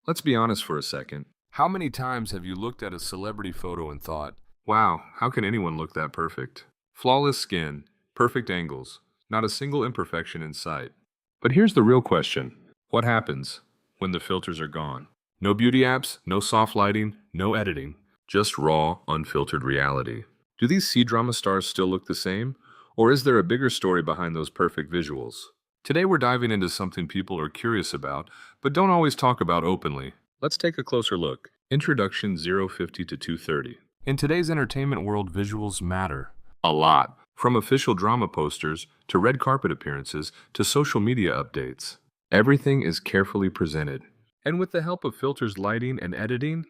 Let's be honest for a second. How many times have you looked at a celebrity photo and thought, wow, how can anyone look that perfect? Flawless skin, perfect angles, not a single imperfection in sight. But here's the real question. What happens when the filters are gone? No beauty apps, no soft lighting, no editing, just raw, unfiltered reality. Do these C-drama stars still look the same? Or is there a bigger story behind those perfect visuals? Today we're diving into something people are curious about, but don't always talk about openly. Let's take a closer look. Introduction 050 to 230. In today's entertainment world, visuals matter. A lot. From official drama posters, to red carpet appearances, to social media updates. Everything is carefully presented. And with the help of filters, lighting, and editing,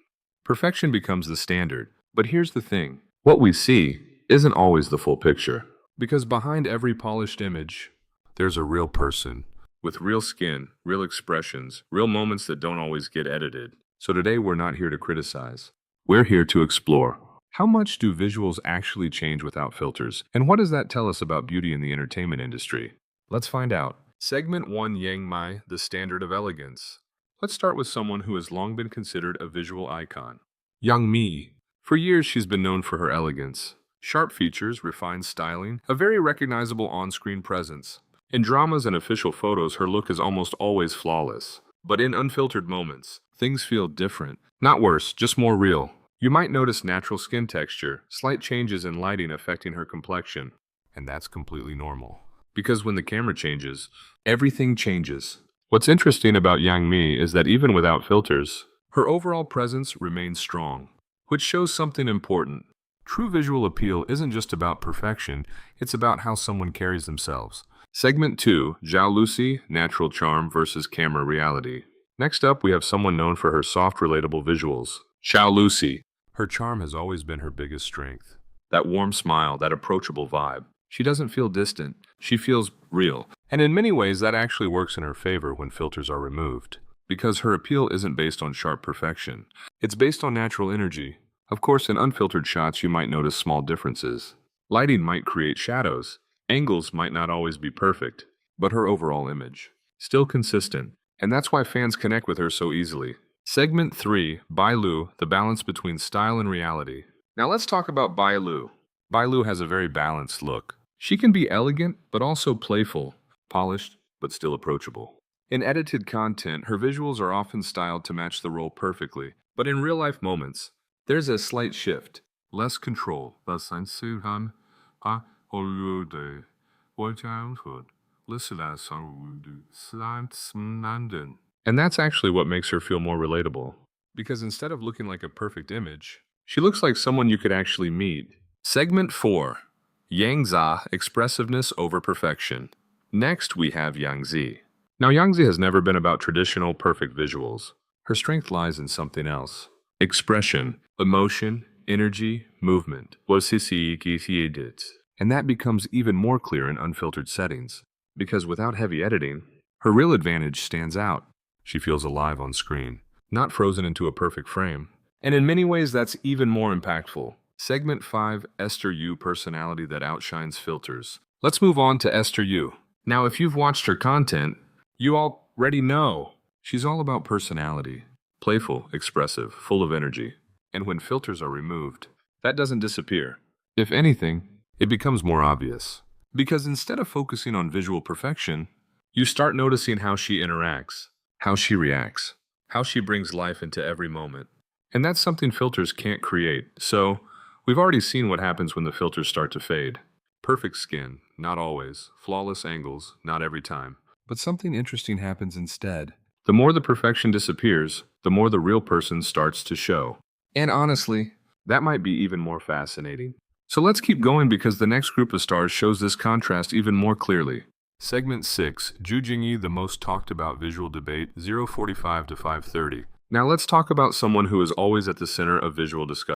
perfection becomes the standard. But here's the thing. What we see isn't always the full picture. Because behind every polished image, there's a real person. With real skin, real expressions, real moments that don't always get edited. So today we're not here to criticize. We're here to explore. How much do visuals actually change without filters? And what does that tell us about beauty in the entertainment industry? Let's find out. Segment 1, Yang Mai, the standard of elegance. Let's start with someone who has long been considered a visual icon. Yang Mi. For years she's been known for her elegance. Sharp features, refined styling, a very recognizable on-screen presence. In dramas and official photos, her look is almost always flawless. But in unfiltered moments, things feel different. Not worse, just more real. You might notice natural skin texture, slight changes in lighting affecting her complexion. And that's completely normal. Because when the camera changes, everything changes. What's interesting about Yang Mi is that even without filters, her overall presence remains strong, which shows something important. True visual appeal isn't just about perfection, it's about how someone carries themselves. Segment 2, Zhao Lucy, natural charm versus camera reality. Next up, we have someone known for her soft, relatable visuals. Zhao Lucy. Her charm has always been her biggest strength. That warm smile, that approachable vibe. She doesn't feel distant, she feels real. And in many ways, that actually works in her favor when filters are removed. Because her appeal isn't based on sharp perfection. It's based on natural energy. Of course, in unfiltered shots, you might notice small differences. Lighting might create shadows. Angles might not always be perfect, but her overall image, still consistent. And that's why fans connect with her so easily. Segment 3, Bai Lu, the balance between style and reality. Now let's talk about Bai Lu. Bai Lu has a very balanced look. She can be elegant, but also playful, polished, but still approachable. In edited content, her visuals are often styled to match the role perfectly. But in real-life moments, there's a slight shift. Less control. And that's actually what makes her feel more relatable. Because instead of looking like a perfect image, she looks like someone you could actually meet. Segment 4. Yang Za, expressiveness over perfection. Next, we have Yang Zi. Now, Yang Zi has never been about traditional perfect visuals. Her strength lies in something else. Expression, emotion, energy, movement. And that becomes even more clear in unfiltered settings. Because without heavy editing, her real advantage stands out. She feels alive on screen, not frozen into a perfect frame. And in many ways, that's even more impactful. Segment 5, Esther Yu, personality that outshines filters. Let's move on to Esther Yu. Now, if you've watched her content, you already know she's all about personality. Playful, expressive, full of energy. And when filters are removed, that doesn't disappear. If anything, it becomes more obvious. Because instead of focusing on visual perfection, you start noticing how she interacts, how she reacts, how she brings life into every moment. And that's something filters can't create. So, we've already seen what happens when the filters start to fade. Perfect skin, not always. Flawless angles, not every time. But something interesting happens instead. The more the perfection disappears, the more the real person starts to show. And honestly, that might be even more fascinating. So let's keep going because the next group of stars shows this contrast even more clearly. Segment 6, Zhu Jingyi, the most talked about visual debate, 045 to 530. Now let's talk about someone who is always at the center of visual discussion.